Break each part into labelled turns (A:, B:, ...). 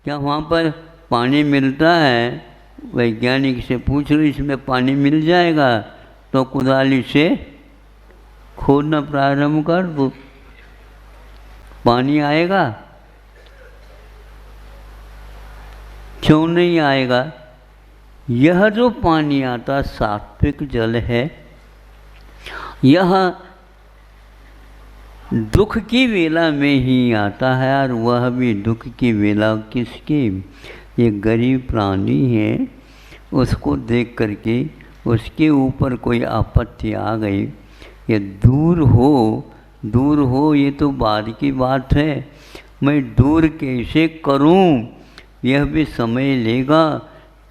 A: क्या वहाँ पर पानी मिलता है? वैज्ञानिक से पूछ लो इसमें पानी मिल जाएगा तो कुदाली से खोदना प्रारंभ कर दो, पानी आएगा? क्यों नहीं आएगा? यह जो पानी आता सात्विक जल है, यह दुख की वेला में ही आता है, और वह भी दुख की वेला किसकी? ये गरीब प्राणी है, उसको देख करके उसके ऊपर कोई आपत्ति आ गई, ये दूर हो ये तो बाद की बात है, मैं दूर कैसे करूं? यह भी समय लेगा,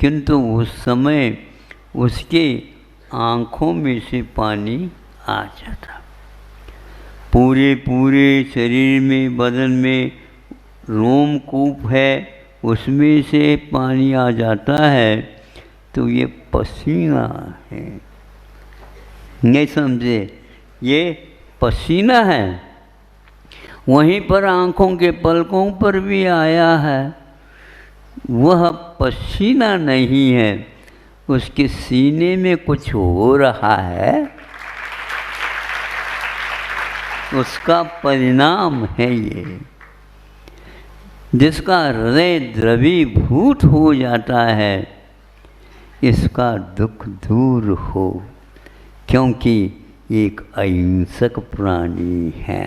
A: किंतु उस समय उसके आँखों में से पानी आ जाता, पूरे शरीर में, बदन में रोमकूप है उसमें से पानी आ जाता है, तो ये पसीना है। नहीं समझे? ये पसीना है। वहीं पर आँखों के पलकों पर भी आया है, वह पसीना नहीं है, उसके सीने में कुछ हो रहा है, उसका परिणाम है ये, जिसका हृदय द्रवीभूत हो जाता है, इसका दुख दूर हो, क्योंकि एक अहिंसक प्राणी है।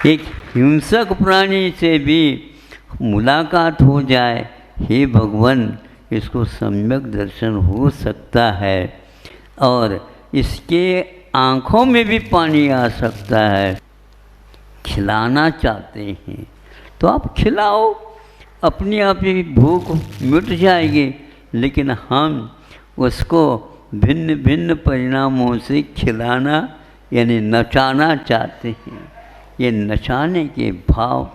A: एक हिंसक प्राणी से भी मुलाकात हो जाए, हे भगवान, इसको सम्यक दर्शन हो सकता है, और इसके आँखों में भी पानी आ सकता है। खिलाना चाहते हैं तो आप खिलाओ, अपनी आप ही भूख मिट जाएगी, लेकिन हम उसको भिन्न भिन्न परिणामों से खिलाना यानी नचाना चाहते हैं। ये नचाने के भाव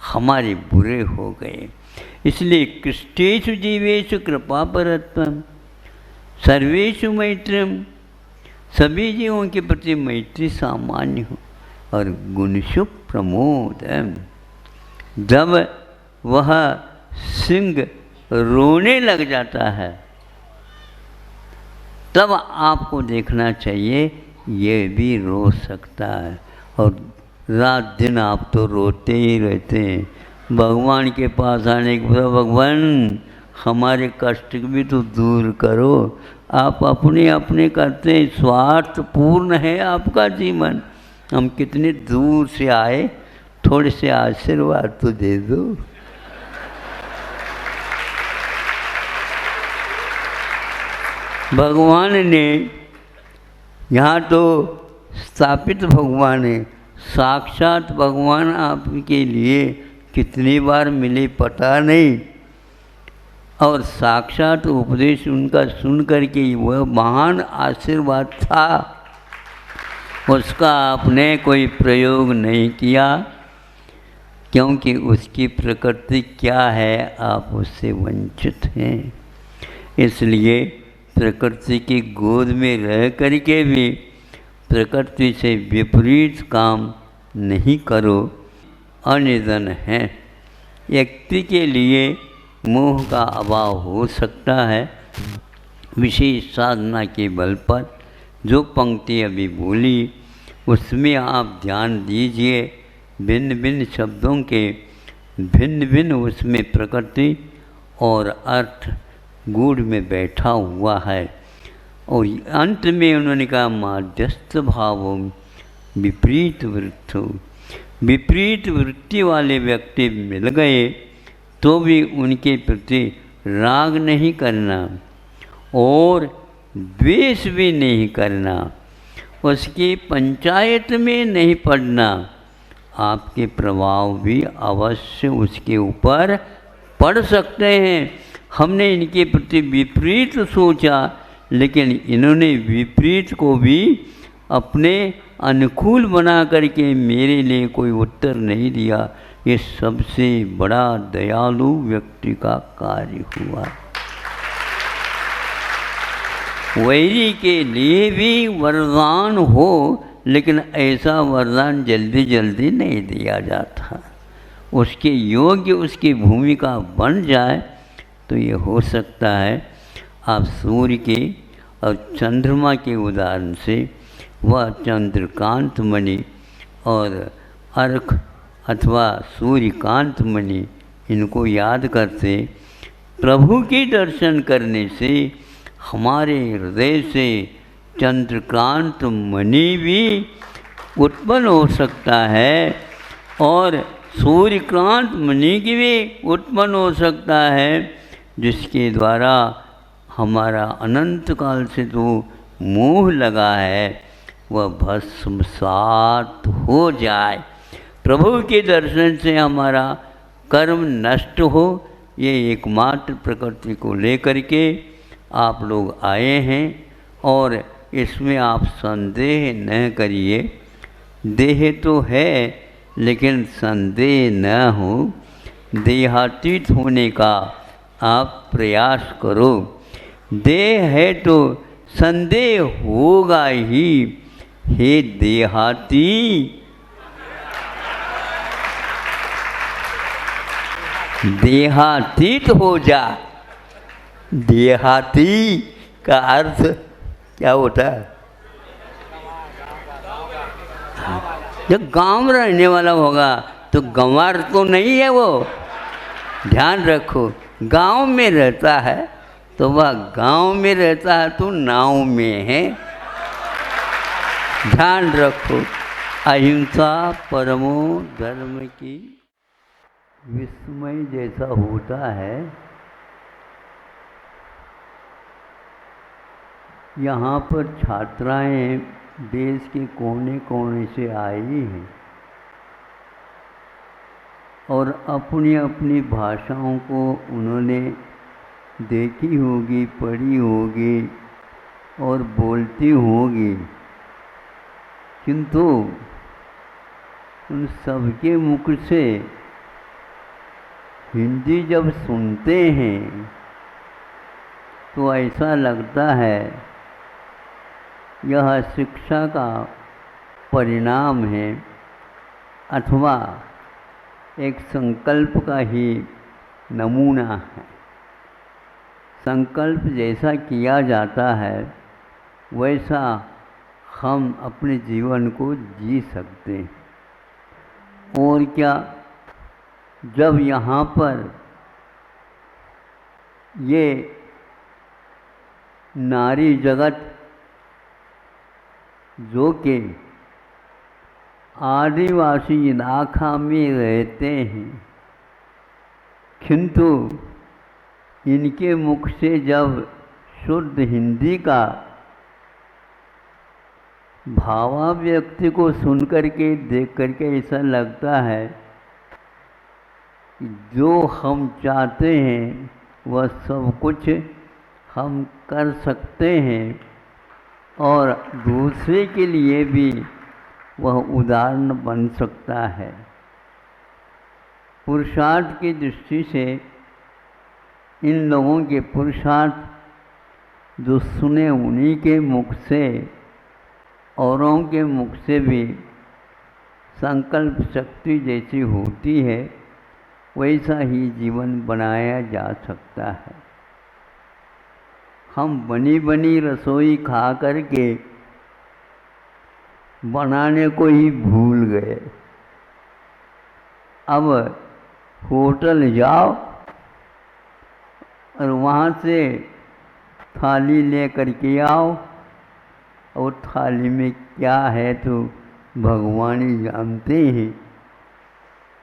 A: हमारे बुरे हो गए, इसलिए कृष्टेषु जीवेषु कृपा परत्वम, सर्वेषु मैत्रम, सभी जीवों के प्रति मैत्री सामान्य हो, और गुणशु प्रमोद। जब वह सिंह रोने लग जाता है, तब आपको देखना चाहिए ये भी रो सकता है, और रात दिन आप तो रोते ही रहते हैं। भगवान के पास आने के बाद, भगवान हमारे कष्ट भी तो दूर करो। आप अपने अपने करते हैं, स्वार्थपूर्ण है आपका जीवन। हम कितने दूर से आए, थोड़े से आशीर्वाद तो दे दो। भगवान ने यहाँ तो स्थापित भगवान है, साक्षात भगवान आपके लिए कितनी बार मिले पता नहीं, और साक्षात उपदेश उनका सुन करके वह महान आशीर्वाद था, उसका आपने कोई प्रयोग नहीं किया, क्योंकि उसकी प्रकृति क्या है, आप उससे वंचित हैं। इसलिए प्रकृति की गोद में रह करके भी प्रकृति से विपरीत काम नहीं करो, अनिधन है। व्यक्ति के लिए मोह का अभाव हो सकता है, विशेष साधना के बल पर। जो पंक्ति अभी बोली उसमें आप ध्यान दीजिए, भिन्न भिन्न शब्दों के भिन्न भिन्न उसमें प्रकृति और अर्थ गूढ़ में बैठा हुआ है। और अंत में उन्होंने कहा माध्यस्थ भावों विपरीत वृत्तो, विपरीत वृत्ति वाले व्यक्ति मिल गए तो भी उनके प्रति राग नहीं करना और द्वेष भी नहीं करना, उसकी पंचायत में नहीं पड़ना। आपके प्रभाव भी अवश्य उसके ऊपर पड़ सकते हैं। हमने इनके प्रति विपरीत सोचा, लेकिन इन्होंने विपरीत को भी अपने अनुकूल बना करके मेरे लिए कोई उत्तर नहीं दिया। ये सबसे बड़ा दयालु व्यक्ति का कार्य हुआ। वैरी के लिए भी वरदान हो, लेकिन ऐसा वरदान जल्दी जल्दी नहीं दिया जाता। उसके योग्य उसकी भूमिका बन जाए तो ये हो सकता है। आप सूर्य के और चंद्रमा के उदाहरण से वह चंद्रकांत मणि और अर्क अथवा सूर्यकांत मणि इनको याद करते प्रभु के दर्शन करने से हमारे हृदय से चंद्रकांत मणि भी उत्पन्न हो सकता है और सूर्यकांत मणि की भी उत्पन्न हो सकता है, जिसके द्वारा हमारा अनंत काल से जो मोह लगा है वह भस्मसात हो जाए। प्रभु के दर्शन से हमारा कर्म नष्ट हो, ये एकमात्र प्रकृति को लेकर के आप लोग आए हैं और इसमें आप संदेह न करिए। देह तो है लेकिन संदेह न हो, देहातीत होने का आप प्रयास करो। देह है तो संदेह होगा ही। हे देहाती, देहातीत हो जा। देहाती का अर्थ क्या होता है? जब गांव में रहने वाला होगा तो गंवार तो नहीं है वो। ध्यान रखो, गांव में रहता है तो वह गांव में रहता है तो नाव में है। ध्यान रखो, अहिंसा परमो धर्म की विस्मय जैसा होता है। यहाँ पर छात्राएं देश के कोने कोने से आई हैं और अपनी अपनी भाषाओं को उन्होंने देखी होगी, पढ़ी होगी और बोलती होगी, किंतु उन सबके मुख से हिंदी जब सुनते हैं तो ऐसा लगता है यह शिक्षा का परिणाम है अथवा एक संकल्प का ही नमूना है। संकल्प जैसा किया जाता है वैसा हम अपने जीवन को जी सकते हैं। और क्या, जब यहाँ पर ये नारी जगत जो कि आदिवासी इलाका में रहते हैं, किंतु इनके मुख से जब शुद्ध हिंदी का भावाव्यक्ति को सुन करके देख करके ऐसा लगता है कि जो हम चाहते हैं वह सब कुछ हम कर सकते हैं और दूसरे के लिए भी वह उदाहरण बन सकता है। पुरुषार्थ की दृष्टि से इन लोगों के पुरुषार्थ जो सुने उन्हीं के मुख से, औरों के मुख से भी संकल्प शक्ति जैसी होती है वैसा ही जीवन बनाया जा सकता है। हम बनी बनी रसोई खा करके बनाने को ही भूल गए। अब होटल जाओ और वहाँ से थाली ले करके आओ और थाली में क्या है तो भगवान ही जानते हैं।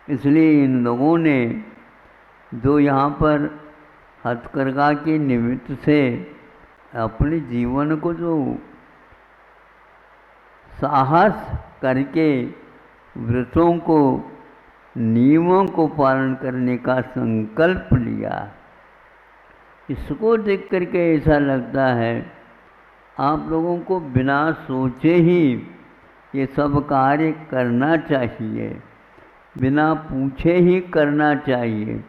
A: इसलिए इन लोगों ने जो यहाँ पर हथकरघा के निमित्त से अपने जीवन को जो साहस करके व्रतों को, नियमों को पालन करने का संकल्प लिया, इसको देख करके ऐसा लगता है आप लोगों को बिना सोचे ही ये सब कार्य करना चाहिए, बिना पूछे ही करना चाहिए।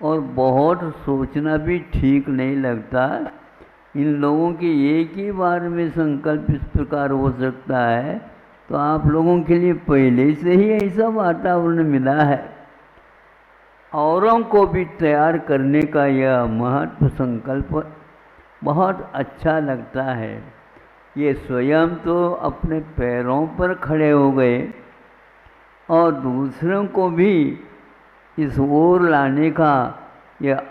A: और बहुत सोचना भी ठीक नहीं लगता। इन लोगों के एक ही बार में संकल्प इस प्रकार हो सकता है, तो आप लोगों के लिए पहले से ही ऐसा वातावरण मिला है औरों को भी तैयार करने का यह महत्व संकल्प बहुत अच्छा लगता है। ये स्वयं तो अपने पैरों पर खड़े हो गए और दूसरों को भी इस ओर लाने का यह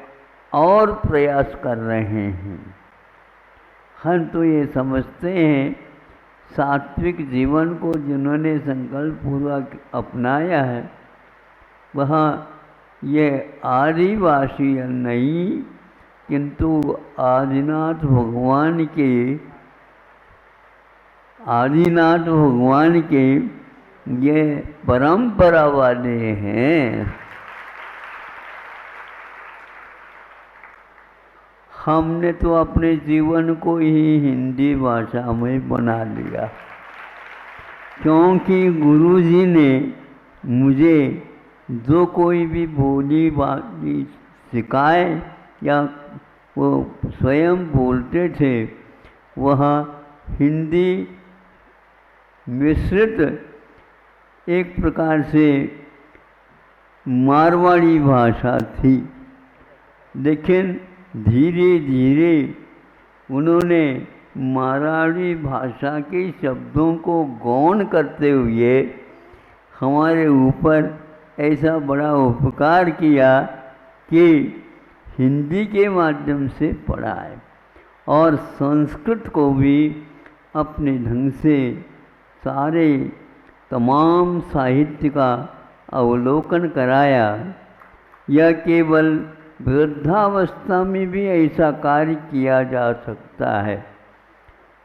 A: और प्रयास कर रहे हैं। हम तो ये समझते हैं सात्विक जीवन को जिन्होंने संकल्प पूर्वक अपनाया है वह ये आदिवासी नहीं किंतु आदिनाथ भगवान के ये परंपरा वाले हैं। हमने तो अपने जीवन को ही हिंदी भाषा में बना लिया क्योंकि गुरुजी ने मुझे जो कोई भी बोली बाली सिखाए या वो स्वयं बोलते थे वह हिंदी मिश्रित एक प्रकार से मारवाड़ी भाषा थी, लेकिन धीरे धीरे उन्होंने मारवाड़ी भाषा के शब्दों को गौण करते हुए हमारे ऊपर ऐसा बड़ा उपकार किया कि हिंदी के माध्यम से पढ़ाए और संस्कृत को भी अपने ढंग से सारे तमाम साहित्य का अवलोकन कराया। यह केवल वृद्धावस्था में भी ऐसा कार्य किया जा सकता है।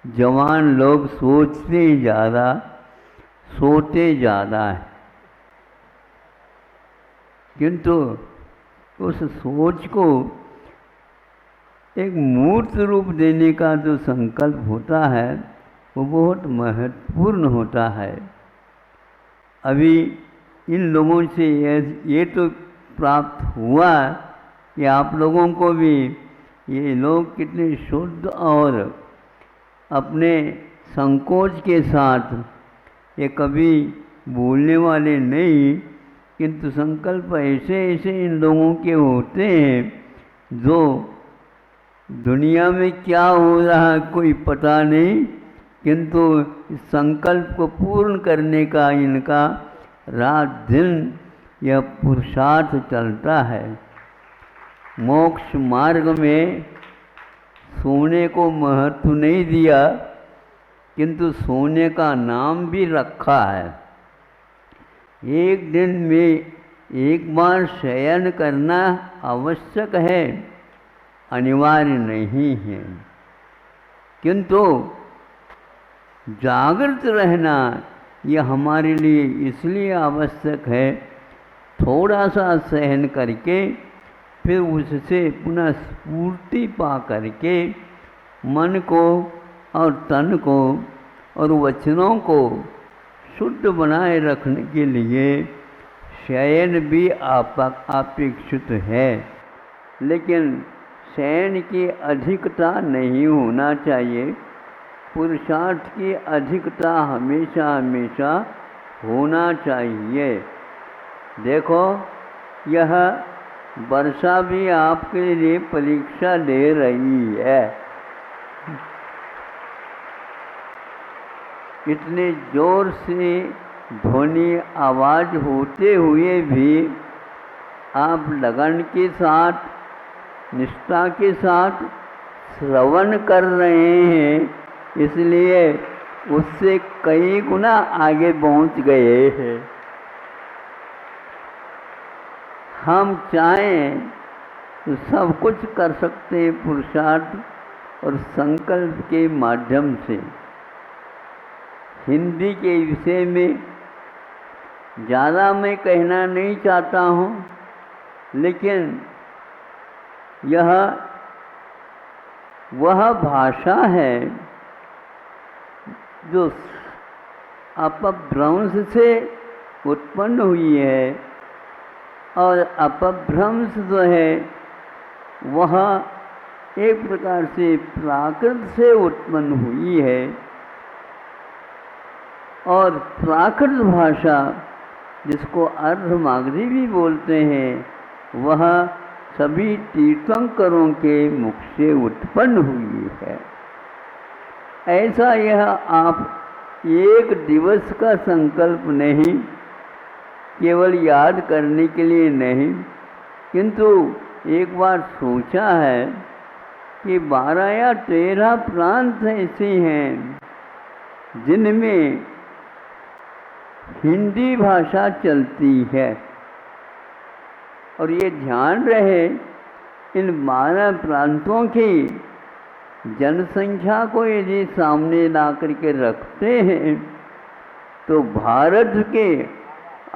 A: जवान लोग सोचते ज़्यादा सोते ज़्यादा है, किंतु उस सोच को एक मूर्त रूप देने का जो संकल्प होता है वो बहुत महत्वपूर्ण होता है। अभी इन लोगों से ये तो प्राप्त हुआ कि आप लोगों को भी ये लोग कितने शुद्ध और अपने संकोच के साथ ये कभी बोलने वाले नहीं, किंतु संकल्प ऐसे ऐसे इन लोगों के होते हैं जो दुनिया में क्या हो रहा है कोई पता नहीं, किंतु इस संकल्प को पूर्ण करने का इनका रात दिन यह पुरुषार्थ चलता है। मोक्ष मार्ग में सोने को महत्व नहीं दिया, किंतु सोने का नाम भी रखा है। एक दिन में एक बार शयन करना आवश्यक है, अनिवार्य नहीं है, किंतु जागृत रहना यह हमारे लिए इसलिए आवश्यक है, थोड़ा सा सहन करके फिर उससे पुनः स्फूर्ति पा करके मन को और तन को और वचनों को शुद्ध बनाए रखने के लिए शयन भी अपेक्षित है, लेकिन शयन की अधिकता नहीं होना चाहिए। पुरुषार्थ की अधिकता हमेशा हमेशा होना चाहिए। देखो यह वर्षा भी आपके लिए परीक्षा ले रही है। इतने जोर से ध्वनि आवाज़ होते हुए भी आप लगन के साथ निष्ठा के साथ श्रवण कर रहे हैं, इसलिए उससे कई गुना आगे पहुंच गए हैं। हम चाहें तो सब कुछ कर सकते हैं पुरुषार्थ और संकल्प के माध्यम से। हिंदी के विषय में ज़्यादा मैं कहना नहीं चाहता हूँ, लेकिन यह वह भाषा है जो अपभ्रंश से उत्पन्न हुई है, और अपभ्रंश जो है वह एक प्रकार से प्राकृत से उत्पन्न हुई है, और प्राकृत भाषा जिसको अर्धमागधी भी बोलते हैं वह सभी तीर्थंकरों के मुख से उत्पन्न हुई है। ऐसा यह आप एक दिवस का संकल्प नहीं, केवल याद करने के लिए नहीं, किंतु एक बार सोचा है कि 12 या 13 प्रांत ऐसे हैं जिनमें हिंदी भाषा चलती है, और ये ध्यान रहे इन 12 प्रांतों की जनसंख्या को यदि सामने ला करके रखते हैं तो भारत के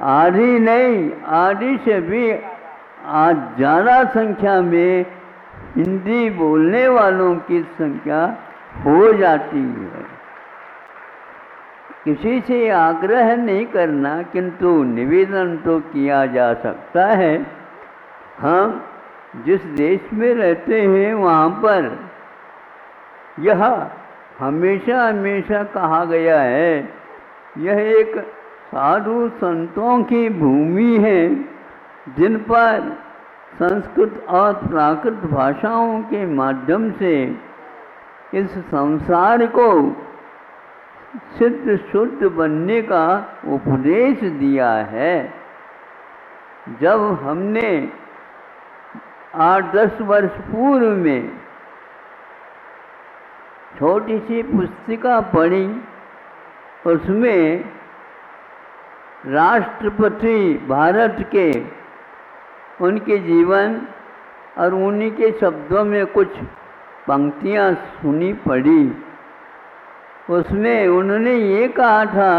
A: आधी नहीं, आधी से भी आज ज़्यादा संख्या में हिंदी बोलने वालों की संख्या हो जाती है। किसी से आग्रह नहीं करना, किंतु निवेदन तो किया जा सकता है। हम जिस देश में रहते हैं वहाँ पर यह हमेशा हमेशा कहा गया है, यह एक साधु संतों की भूमि है जिन पर संस्कृत और प्राकृत भाषाओं के माध्यम से इस संसार को सिद्ध शुद्ध बनने का उपदेश दिया है। जब हमने 8-10 वर्ष पूर्व में छोटी सी पुस्तिका पढ़ी, उसमें राष्ट्रपति भारत के उनके जीवन और उन्हीं के शब्दों में कुछ पंक्तियाँ सुनी पढ़ी। उसमें उन्होंने ये कहा था,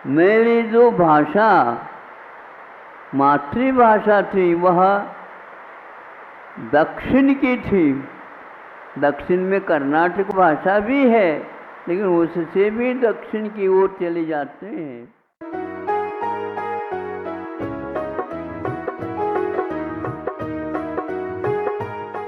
A: मेरी जो भाषा मातृभाषा थी वह दक्षिण की थी। दक्षिण में कर्नाटक भाषा भी है, लेकिन उससे भी दक्षिण की ओर चले जाते हैं।